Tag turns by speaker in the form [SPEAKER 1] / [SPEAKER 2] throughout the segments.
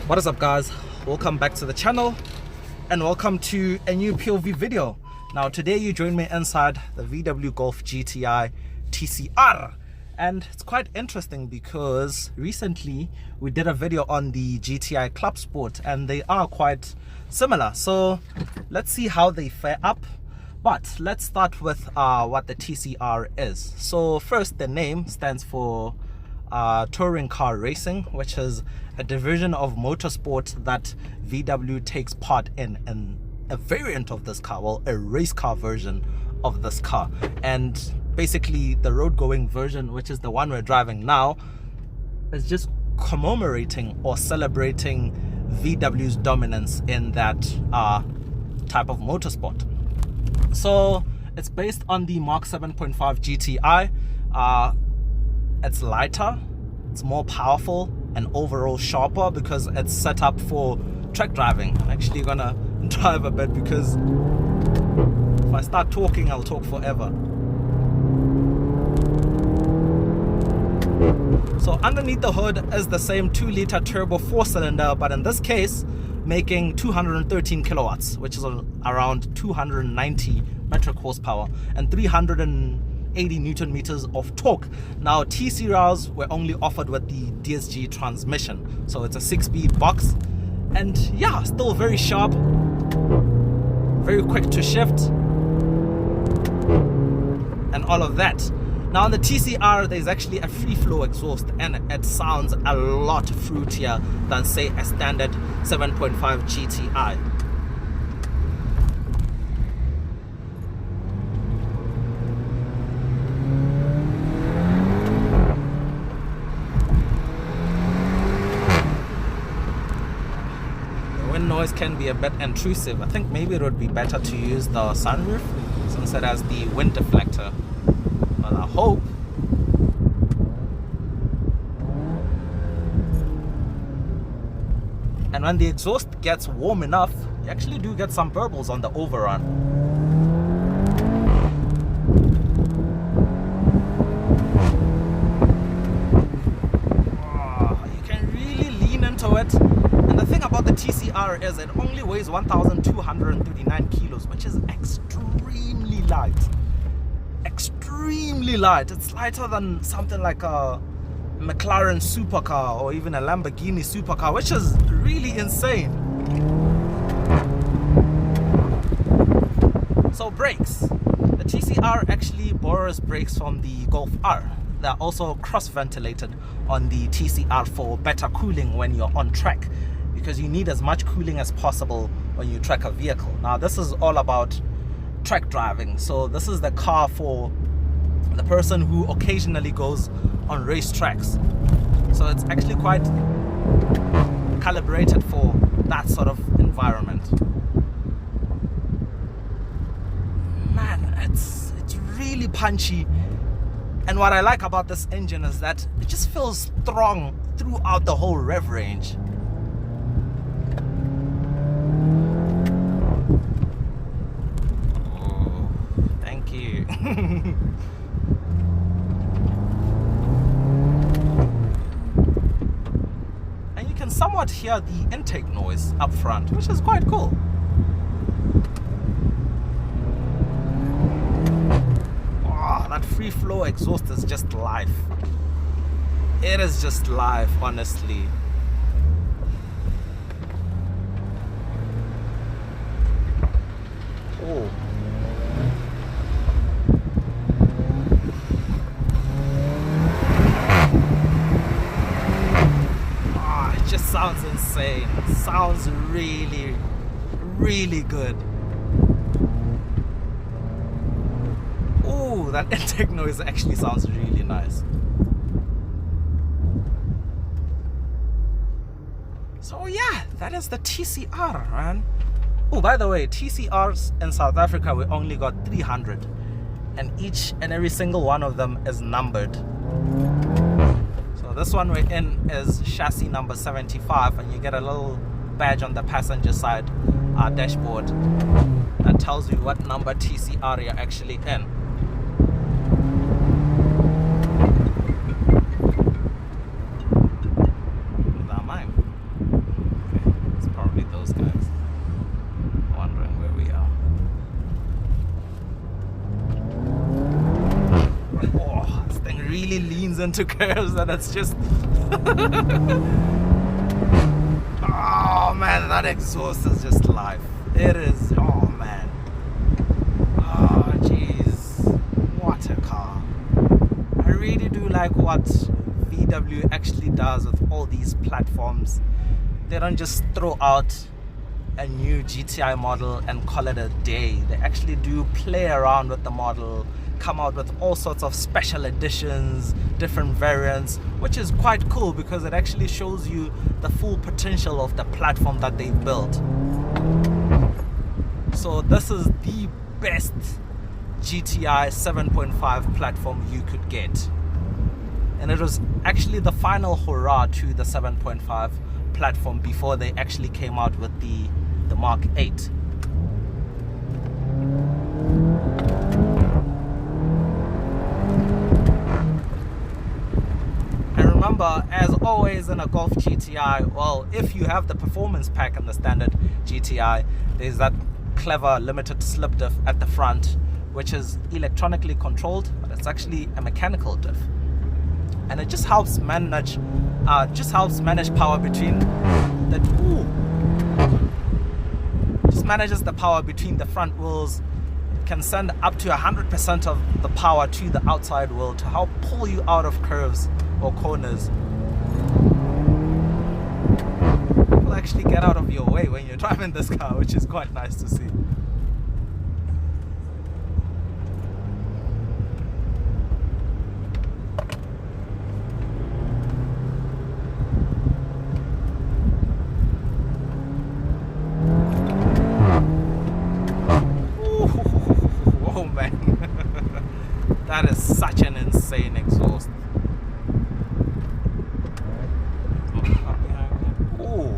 [SPEAKER 1] What is up, guys? Welcome back to the channel and welcome to a new POV video. Now today you join me inside the VW Golf GTI Tcr, and it's quite interesting because recently we did a video on the GTI Club Sport and they are quite similar, so let's see how they fare up. But let's start with what the TCR is. So first, the name stands for touring car racing, which is a division of motorsport that VW takes part in a variant of this car, well, a race car version of this car. And basically the road going version, which is the one we're driving now, is just commemorating or celebrating VW's dominance in that type of motorsport. So it's based on the Mark 7.5 GTI. It's lighter, it's more powerful and overall sharper because it's set up for track driving. I'm actually gonna drive a bit because if I start talking, I'll talk forever. So underneath the hood is the same 2-liter turbo 4-cylinder, but in this case making 213 kilowatts, which is around 290 metric horsepower and 380 newton meters of torque. Now TCRs were only offered with the DSG transmission, so it's a 6-speed box, and yeah, still very sharp, very quick to shift and all of that. Now on the TCR there's actually a free flow exhaust and it sounds a lot fruitier than say a standard 7.5 GTI. The wind noise can be a bit intrusive. I think maybe it would be better to use the sunroof since it has the wind deflector. Well, I hope. And when the exhaust gets warm enough, you actually do get some burbles on the overrun. You can really lean into it. And the thing about the TCR is it only weighs 1,239 kilos, which is extremely light. Extremely light. It's lighter than something like a McLaren supercar or even a Lamborghini supercar, which is really insane. So brakes. The TCR actually borrows brakes from the Golf R. They're also cross-ventilated on the TCR for better cooling when you're on track, because you need as much cooling as possible when you track a vehicle. Now this is all about track driving, so this is the car for the person who occasionally goes on race tracks. So it's actually quite calibrated for that sort of environment. Man, it's really punchy, and what I like about this engine is that it just feels strong throughout the whole rev range. And you can somewhat hear the intake noise up front, which is quite cool. Oh, that free flow exhaust is just life. It is just life, honestly. Oh. Sounds insane. Sounds really, really good. Oh, that intake noise actually sounds really nice. So yeah, that is the TCR, man. Oh, by the way, TCRs in South Africa we only got 300, and each and every single one of them is numbered. This one we're in is chassis number 75, and you get a little badge on the passenger side dashboard that tells you what number TCR you're actually in. Without mine. into curves, and it's just oh man, that exhaust is just life. It is. Oh man. Oh jeez, what a car. I really do like what VW actually does with all these platforms. They don't just throw out a new GTI model and call it a day. They actually do play around with the model, come out with all sorts of special editions, different variants, which is quite cool because it actually shows you the full potential of the platform that they've built. So this is the best GTI 7.5 platform you could get, and it was actually the final hurrah to the 7.5 platform before they actually came out with the Mark 8. And remember, as always in a Golf GTI, well, if you have the performance pack and the standard GTI, there's that clever limited slip diff at the front, which is electronically controlled, but it's actually a mechanical diff, and it just helps manage power between the manages the power between the front wheels. It can send up to 100% of the power to the outside wheel to help pull you out of curves or corners. It will actually get out of your way when you're driving this car, which is quite nice to see. That is such an insane exhaust. Ooh.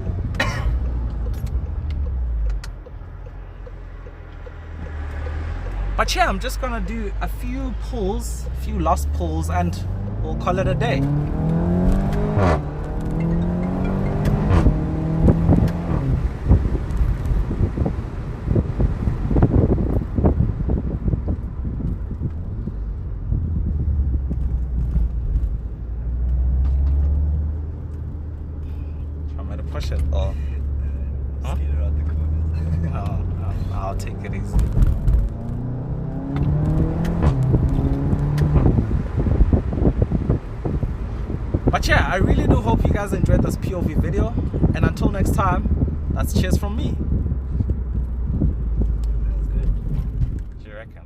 [SPEAKER 1] But yeah, I'm just gonna do a few lost pulls, and we'll call it a day. Push it or huh?
[SPEAKER 2] Around the corners.
[SPEAKER 1] I'll take it easy. But yeah, I really do hope you guys enjoyed this POV video, and until next time, that's cheers from me.
[SPEAKER 2] That's good.
[SPEAKER 1] Do you reckon?